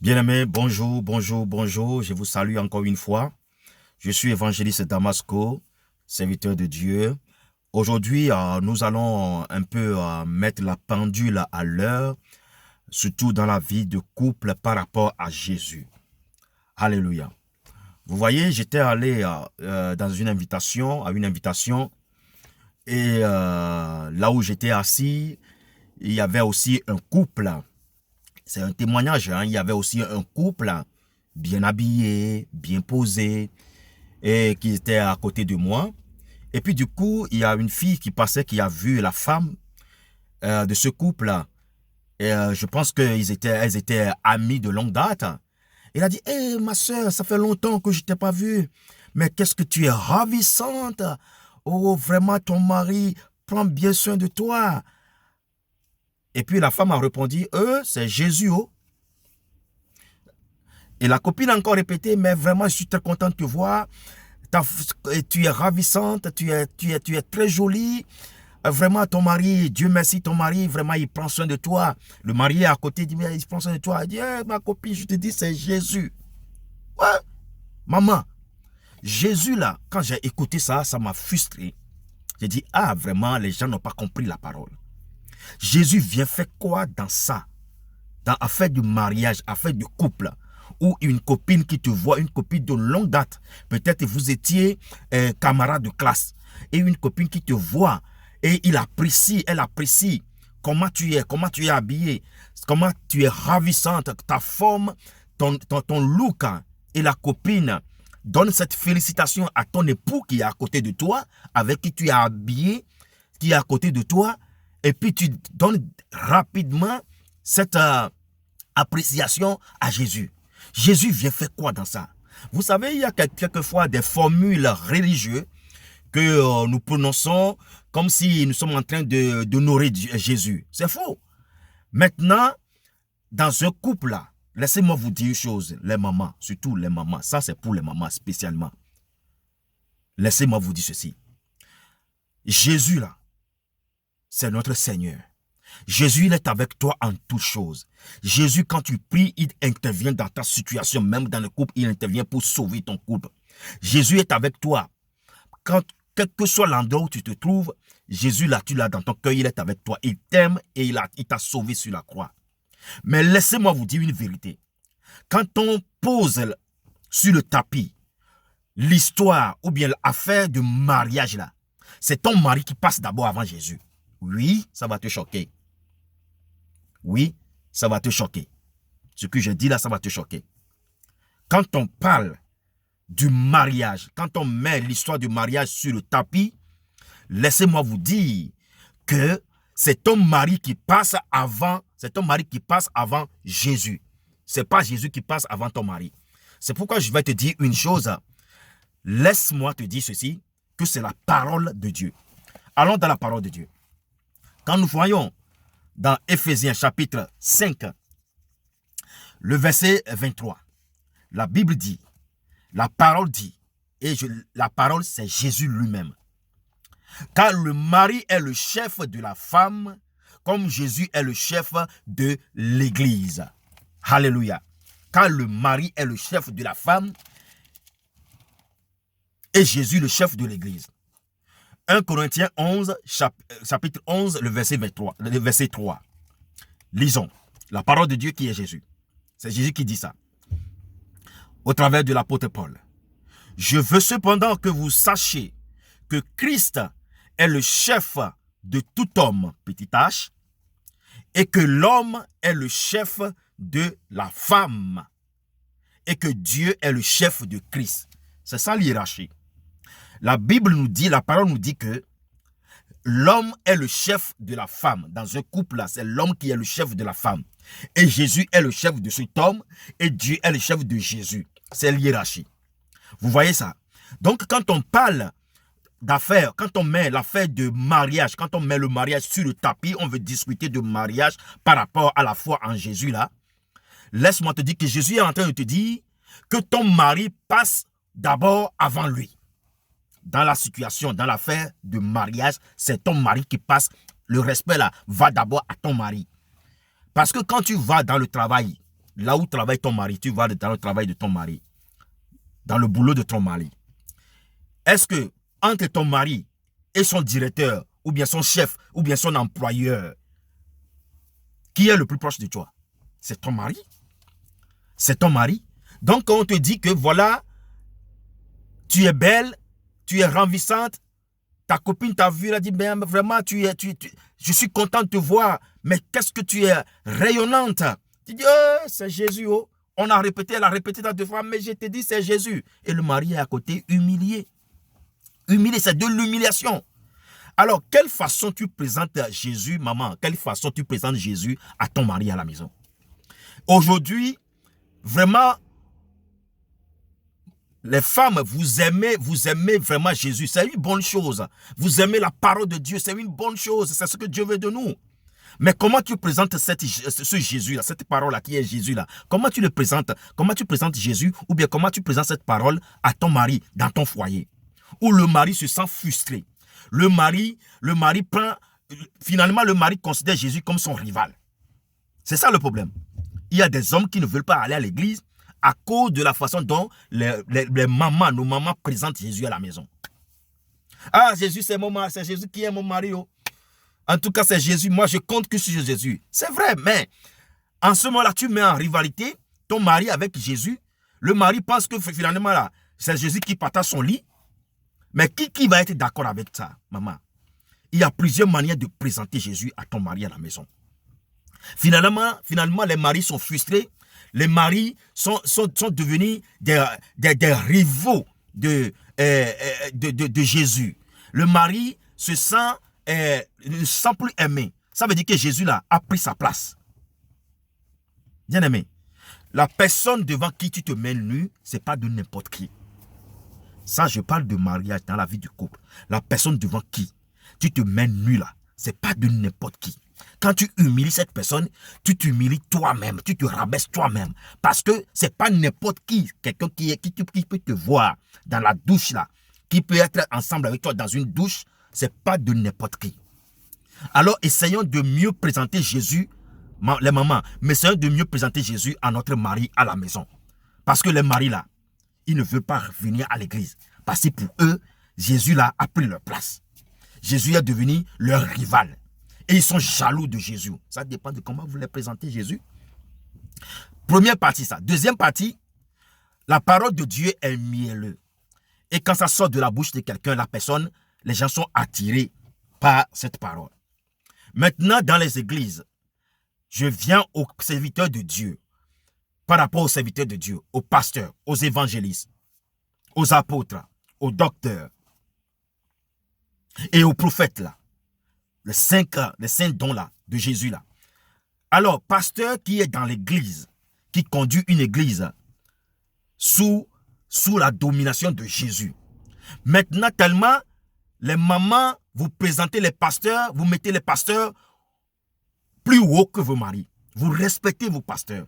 Bien-aimés, bonjour, bonjour, bonjour. Je vous salue encore une fois. Je suis évangéliste Damasco, serviteur de Dieu. Aujourd'hui, nous allons un peu mettre la pendule à l'heure, surtout dans la vie de couple par rapport à Jésus. Alléluia. Vous voyez, j'étais allé dans une invitation, et là où j'étais assis, il y avait aussi un couple. C'est un témoignage, hein. Il y avait aussi un couple bien habillé, bien posé, et qui était à côté de moi. Et puis du coup, il y a une fille qui passait, qui a vu la femme de ce couple. Et je pense elles étaient amies de longue date. Elle a dit, hé, ma soeur, ça fait longtemps que je ne t'ai pas vue. Mais qu'est-ce que tu es ravissante. Oh, vraiment, ton mari prend bien soin de toi. Et puis la femme a répondu, c'est Jésus, oh. Et la copine a encore répété, mais vraiment, je suis très content de te voir. Tu es ravissante, tu es très jolie. Vraiment, ton mari, Dieu merci, ton mari, vraiment, il prend soin de toi. Le mari est à côté, il dit, mais il prend soin de toi. Il dit, hey, ma copine, je te dis, c'est Jésus. Ouais, maman, Jésus, là, quand j'ai écouté ça, ça m'a frustré. J'ai dit, ah, vraiment, les gens n'ont pas compris la parole. Jésus vient faire quoi dans ça? Dans affaire de mariage, affaire de couple, ou une copine qui te voit, une copine de longue date, peut-être vous étiez camarade de classe, et une copine qui te voit, et elle apprécie comment tu es habillé, comment tu es ravissante, ta forme, ton look, hein, et la copine donne cette félicitation à ton époux qui est à côté de toi, avec qui tu es habillé, qui est à côté de toi, et puis tu donnes rapidement cette appréciation à Jésus. Jésus vient faire quoi dans ça? Vous savez, il y a quelquefois des formules religieuses que nous prononçons comme si nous sommes en train d'honorer Jésus. C'est faux. Maintenant, dans un couple là, laissez-moi vous dire une chose, les mamans, surtout les mamans, ça c'est pour les mamans spécialement. Laissez-moi vous dire ceci. Jésus là, c'est notre Seigneur. Jésus, il est avec toi en toutes choses. Jésus, quand tu pries, il intervient dans ta situation, même dans le couple, il intervient pour sauver ton couple. Jésus est avec toi. Quel que soit l'endroit où tu te trouves, Jésus, là, tu l'as dans ton cœur, il est avec toi. Il t'aime et il t'a sauvé sur la croix. Mais laissez-moi vous dire une vérité. Quand on pose sur le tapis l'histoire ou bien l'affaire de mariage, là, c'est ton mari qui passe d'abord avant Jésus. Oui, ça va te choquer. Oui, ça va te choquer. Ce que je dis là, ça va te choquer. Quand on parle du mariage, quand on met l'histoire du mariage sur le tapis, laissez-moi vous dire que c'est ton mari qui passe avant, Jésus. C'est pas Jésus qui passe avant ton mari. C'est pourquoi je vais te dire une chose. Laisse-moi te dire ceci, que c'est la parole de Dieu. Allons dans la parole de Dieu. Quand nous voyons dans Éphésiens chapitre 5, le verset 23, la Bible dit, la parole dit, la parole c'est Jésus lui-même. Car le mari est le chef de la femme, comme Jésus est le chef de l'église. Alléluia. Car le mari est le chef de la femme, et Jésus le chef de l'église. 1 Corinthiens 11, chapitre 11, le verset 3. Lisons la parole de Dieu qui est Jésus. C'est Jésus qui dit ça. Au travers de l'apôtre Paul. Je veux cependant que vous sachiez que Christ est le chef de tout homme, petit h, et que l'homme est le chef de la femme, et que Dieu est le chef de Christ. C'est ça l'hiérarchie. La Bible nous dit, la parole nous dit que l'homme est le chef de la femme. Dans un couple, là, c'est l'homme qui est le chef de la femme. Et Jésus est le chef de cet homme et Dieu est le chef de Jésus. C'est l'hiérarchie. Vous voyez ça? Donc, quand on parle d'affaires, quand on met l'affaire de mariage, quand on met le mariage sur le tapis, on veut discuter de mariage par rapport à la foi en Jésus, là. Laisse-moi te dire que Jésus est en train de te dire que ton mari passe d'abord avant lui. Dans la situation, dans l'affaire de mariage, c'est ton mari qui passe. Le respect là va d'abord à ton mari. Parce que quand tu vas dans le travail, là où travaille ton mari, tu vas dans le travail de ton mari, dans le boulot de ton mari. Est-ce que entre ton mari et son directeur, ou bien son chef, ou bien son employeur, qui est le plus proche de toi? C'est ton mari. C'est ton mari. Donc, quand on te dit que voilà, tu es belle, tu es ravissante, ta copine t'a vu, elle a dit, ben, vraiment, je suis content de te voir, mais qu'est-ce que tu es rayonnante. Tu dis, oh, c'est Jésus, oh. On a répété, elle a répété dans 2 fois, mais je te dis, c'est Jésus. Et le mari est à côté, humilié. Humilié, c'est de l'humiliation. Alors, quelle façon tu présentes Jésus, maman? Quelle façon tu présentes Jésus à ton mari à la maison? Aujourd'hui, vraiment, les femmes, vous aimez vraiment Jésus. C'est une bonne chose. Vous aimez la parole de Dieu. C'est une bonne chose. C'est ce que Dieu veut de nous. Mais comment tu présentes ce Jésus-là, cette parole-là qui est Jésus-là? Comment tu le présentes? Comment tu présentes Jésus? Ou bien comment tu présentes cette parole à ton mari dans ton foyer? Où le mari se sent frustré. Le mari prend... Finalement, le mari considère Jésus comme son rival. C'est ça le problème. Il y a des hommes qui ne veulent pas aller à l'église à cause de la façon dont les mamans, nos mamans présentent Jésus à la maison. Ah, Jésus, c'est Jésus qui est mon mari. Oh. En tout cas, c'est Jésus. Moi, je compte que sur Jésus. C'est vrai, mais en ce moment-là, tu mets en rivalité ton mari avec Jésus. Le mari pense que finalement, là, c'est Jésus qui partage son lit. Mais qui va être d'accord avec ça, maman? Il y a plusieurs manières de présenter Jésus à ton mari à la maison. Finalement, les maris sont frustrés. Les maris sont devenus des rivaux de Jésus. Le mari ne se sent plus aimé. Ça veut dire que Jésus là, a pris sa place. Bien aimé, la personne devant qui tu te mets nu, ce n'est pas de n'importe qui. Ça, je parle de mariage dans la vie du couple. La personne devant qui tu te mets nu là, ce n'est pas de n'importe qui. Quand tu humilies cette personne, tu t'humilies toi-même, tu te rabaisses toi-même. Parce que ce n'est pas n'importe qui, quelqu'un qui peut te voir dans la douche là, qui peut être ensemble avec toi dans une douche, ce n'est pas de n'importe qui. Alors, essayons de mieux présenter Jésus, les mamans, mais essayons de mieux présenter Jésus à notre mari à la maison. Parce que les maris là, ils ne veulent pas venir à l'église. Parce que pour eux, Jésus là a pris leur place. Jésus est devenu leur rival. Et ils sont jaloux de Jésus. Ça dépend de comment vous les présentez Jésus. Première partie, ça. Deuxième partie, la parole de Dieu est mielleuse. Et quand ça sort de la bouche de quelqu'un, la personne, les gens sont attirés par cette parole. Maintenant, dans les églises, je viens aux serviteurs de Dieu. Par rapport aux serviteurs de Dieu, aux pasteurs, aux évangélistes, aux apôtres, aux docteurs et aux prophètes là. Les cinq dons là, de Jésus là. Alors, pasteur qui est dans l'église, qui conduit une église sous la domination de Jésus. Maintenant, tellement, les mamans, vous présentez les pasteurs, vous mettez les pasteurs plus haut que vos maris. Vous respectez vos pasteurs.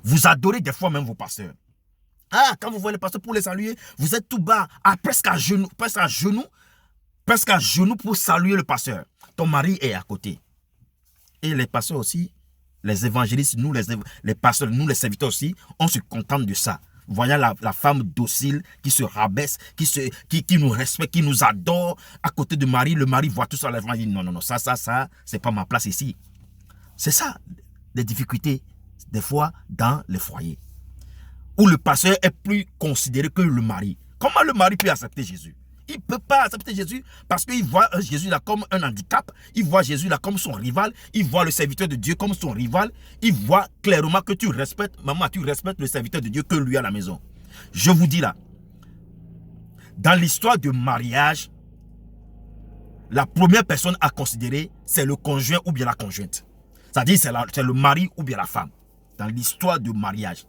Vous adorez des fois même vos pasteurs. Ah, quand vous voyez les pasteurs pour les saluer, vous êtes tout bas, presque à genoux pour saluer le pasteur. Ton mari est à côté. Et les pasteurs aussi, les évangélistes, nous les pasteurs, nous les serviteurs aussi, on se contente de ça. Voyant la femme docile qui se rabaisse, qui nous respecte, qui nous adore à côté de Marie. Le mari voit tout ça, il dit non, ça, c'est pas ma place ici. C'est ça, les difficultés, des fois, dans les foyers. Où le pasteur est plus considéré que le mari. Comment le mari peut accepter Jésus? Il ne peut pas accepter Jésus parce qu'il voit Jésus là comme un handicap. Il voit Jésus là comme son rival. Il voit le serviteur de Dieu comme son rival. Il voit clairement que tu respectes, maman, tu respectes le serviteur de Dieu que lui à la maison. Je vous dis là, dans l'histoire de mariage, la première personne à considérer, c'est le conjoint ou bien la conjointe. C'est-à-dire c'est le mari ou bien la femme. Dans l'histoire de mariage.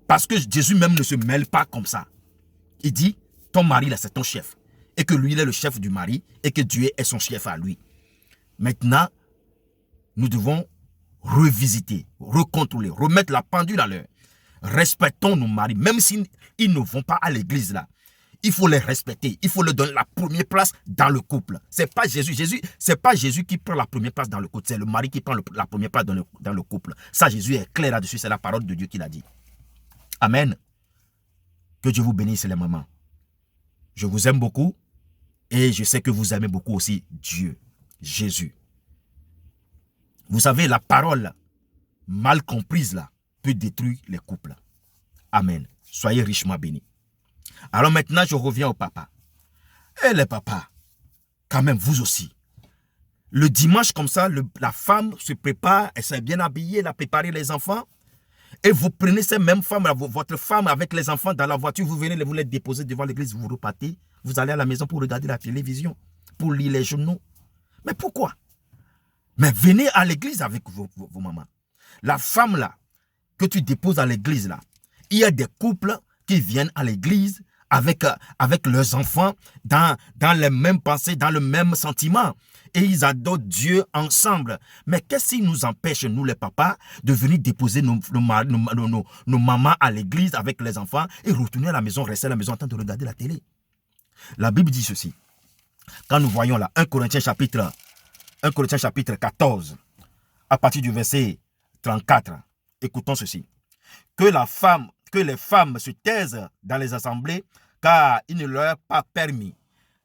Parce que Jésus même ne se mêle pas comme ça. Il dit, ton mari là c'est ton chef. Et que lui il est le chef du mari. Et que Dieu est son chef à lui. Maintenant, nous devons revisiter, recontrôler, remettre la pendule à l'heure. Respectons nos maris. Même s'ils ne vont pas à l'église là. Il faut les respecter. Il faut leur donner la première place dans le couple. C'est pas Jésus. C'est pas Jésus qui prend la première place dans le couple. C'est le mari qui prend la première place dans le couple. Ça, Jésus est clair là-dessus. C'est la parole de Dieu qui l'a dit. Amen. Que Dieu vous bénisse les mamans. Je vous aime beaucoup. Et je sais que vous aimez beaucoup aussi Dieu, Jésus. Vous savez, la parole mal comprise là peut détruire les couples. Amen. Soyez richement bénis. Alors maintenant, je reviens au papa. Et les papas, quand même, vous aussi. Le dimanche comme ça, la femme se prépare, elle s'est bien habillée, elle a préparé les enfants. Et vous prenez ces mêmes femmes, votre femme avec les enfants dans la voiture, vous venez vous les déposer devant l'église, vous repartez, vous allez à la maison pour regarder la télévision, pour lire les journaux. Mais pourquoi? Mais venez à l'église avec vos mamans. La femme là, que tu déposes à l'église là, il y a des couples qui viennent à l'église avec leurs enfants dans les mêmes pensées, dans le même sentiment. Et ils adorent Dieu ensemble. Mais qu'est-ce qui nous empêche, nous les papas, de venir déposer nos mamans à l'église avec les enfants et retourner à la maison, rester à la maison en train de regarder la télé? La Bible dit ceci. Quand nous voyons là, 1 Corinthiens chapitre 14, à partir du verset 34, écoutons ceci. Que les femmes se taisent dans les assemblées, car il ne leur est pas permis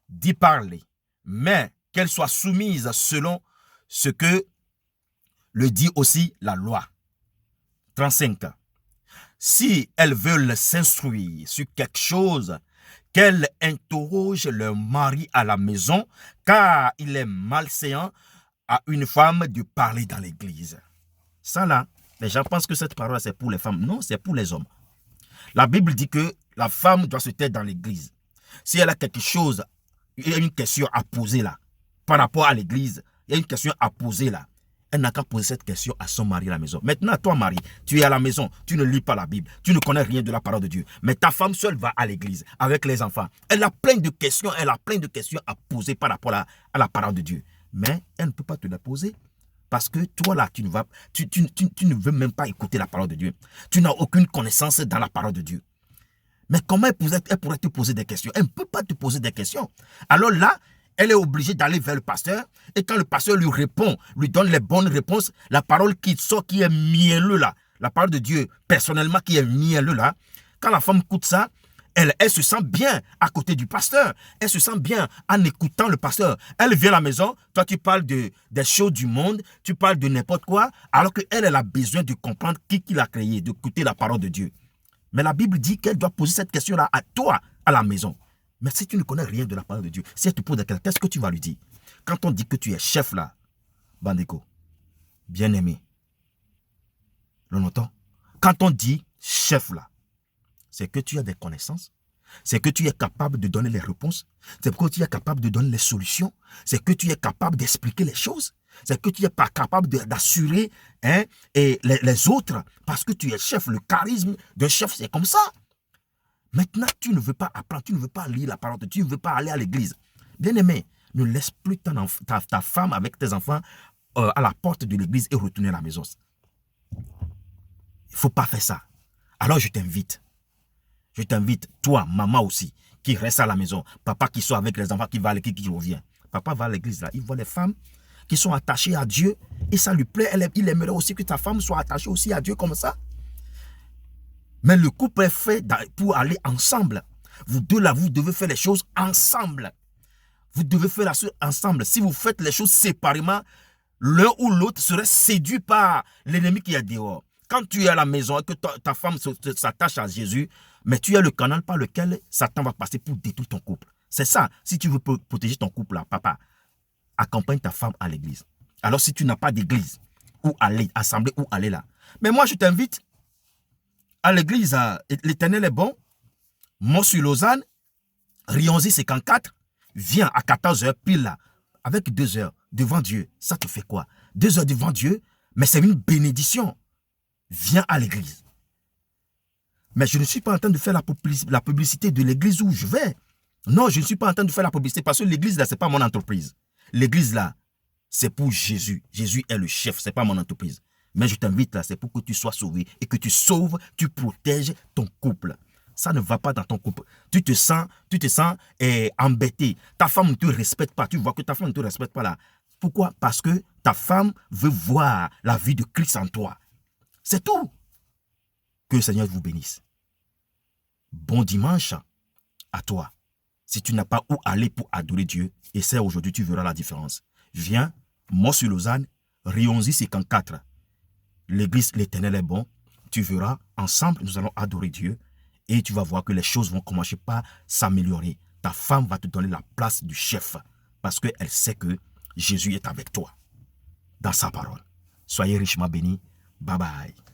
d'y parler, mais qu'elles soient soumises selon ce que le dit aussi la loi. 35. Si elles veulent s'instruire sur quelque chose, qu'elles interrogent leur mari à la maison, car il est malséant à une femme de parler dans l'église. Ça là, les gens pensent que cette parole c'est pour les femmes. Non, c'est pour les hommes. La Bible dit que la femme doit se taire dans l'église. Si elle a quelque chose, il y a une question à poser là, par rapport à l'église, il y a une question à poser là. Elle n'a qu'à poser cette question à son mari à la maison. Maintenant, toi, mari, tu es à la maison, tu ne lis pas la Bible, tu ne connais rien de la parole de Dieu. Mais ta femme seule va à l'église avec les enfants. Elle a plein de questions, à poser par rapport à la parole de Dieu. Mais elle ne peut pas te la poser parce que toi là, tu ne veux même pas écouter la parole de Dieu. Tu n'as aucune connaissance dans la parole de Dieu. Mais comment elle pourrait te poser des questions? Elle ne peut pas te poser des questions. Alors là, elle est obligée d'aller vers le pasteur. Et quand le pasteur lui répond, lui donne les bonnes réponses, la parole qui sort, qui est mielleux là, la parole de Dieu personnellement qui est mielleux là, quand la femme écoute ça, elle se sent bien à côté du pasteur. Elle se sent bien en écoutant le pasteur. Elle vient à la maison, toi tu parles des choses du monde, tu parles de n'importe quoi, alors qu'elle a besoin de comprendre qui l'a créé, d'écouter la parole de Dieu. Mais la Bible dit qu'elle doit poser cette question-là à toi, à la maison. Mais si tu ne connais rien de la parole de Dieu, si elle te pose des questions, qu'est-ce que tu vas lui dire? Quand on dit que tu es chef là, Bandeko, bien-aimé, le notons. Quand on dit chef là, c'est que tu as des connaissances, c'est que tu es capable de donner les réponses, c'est que tu es capable de donner les solutions, c'est que tu es capable d'expliquer les choses, c'est que tu n'es pas capable d'assurer et les autres, parce que tu es chef. Le charisme d'un chef, c'est comme ça. Maintenant, tu ne veux pas apprendre, tu ne veux pas lire la parole, tu ne veux pas aller à l'église. Bien-aimé, ne laisse plus ta femme avec tes enfants à la porte de l'église et retourner à la maison. Il ne faut pas faire ça. Alors je t'invite, toi, maman aussi, qui reste à la maison, papa qui sort avec les enfants, qui va à l'église, qui revient. Papa va à l'église là, il voit les femmes qui sont attachées à Dieu et ça lui plaît. Il aimerait aussi que ta femme soit attachée aussi à Dieu comme ça. Mais le couple est fait pour aller ensemble. Vous deux là, vous devez faire les choses ensemble. Vous devez faire la chose ensemble. Si vous faites les choses séparément, l'un ou l'autre serait séduit par l'ennemi qui est dehors. Quand tu es à la maison et que ta femme s'attache à Jésus, mais tu es le canal par lequel Satan va passer pour détruire ton couple. C'est ça. Si tu veux protéger ton couple là, papa, accompagne ta femme à l'église. Alors si tu n'as pas d'église, où aller, assemblée, où aller là. Mais moi je t'invite à l'église, l'Éternel est bon, Mont sur Lausanne, Rionsy 54, viens à 14h pile là, avec 2 heures devant Dieu. Ça te fait quoi? 2 heures devant Dieu, mais c'est une bénédiction. Viens à l'église. Mais je ne suis pas en train de faire la publicité de l'église où je vais. Non, je ne suis pas en train de faire la publicité parce que l'église là, ce n'est pas mon entreprise. L'église là, c'est pour Jésus. Jésus est le chef, ce n'est pas mon entreprise. Mais je t'invite là, c'est pour que tu sois sauvé et que tu sauves, tu protèges ton couple. Ça ne va pas dans ton couple. Tu te sens embêté. Ta femme ne te respecte pas. Tu vois que ta femme ne te respecte pas là. Pourquoi? Parce que ta femme veut voir la vie de Christ en toi. C'est tout. Que le Seigneur vous bénisse. Bon dimanche à toi. Si tu n'as pas où aller pour adorer Dieu, essaie aujourd'hui, tu verras la différence. Viens, moi sur Lausanne, Rionzi 54. L'église, l'Éternel est bon. Tu verras, ensemble, nous allons adorer Dieu. Et tu vas voir que les choses vont commencer par s'améliorer. Ta femme va te donner la place du chef. Parce qu'elle sait que Jésus est avec toi. Dans sa parole. Soyez richement bénis. Bye bye.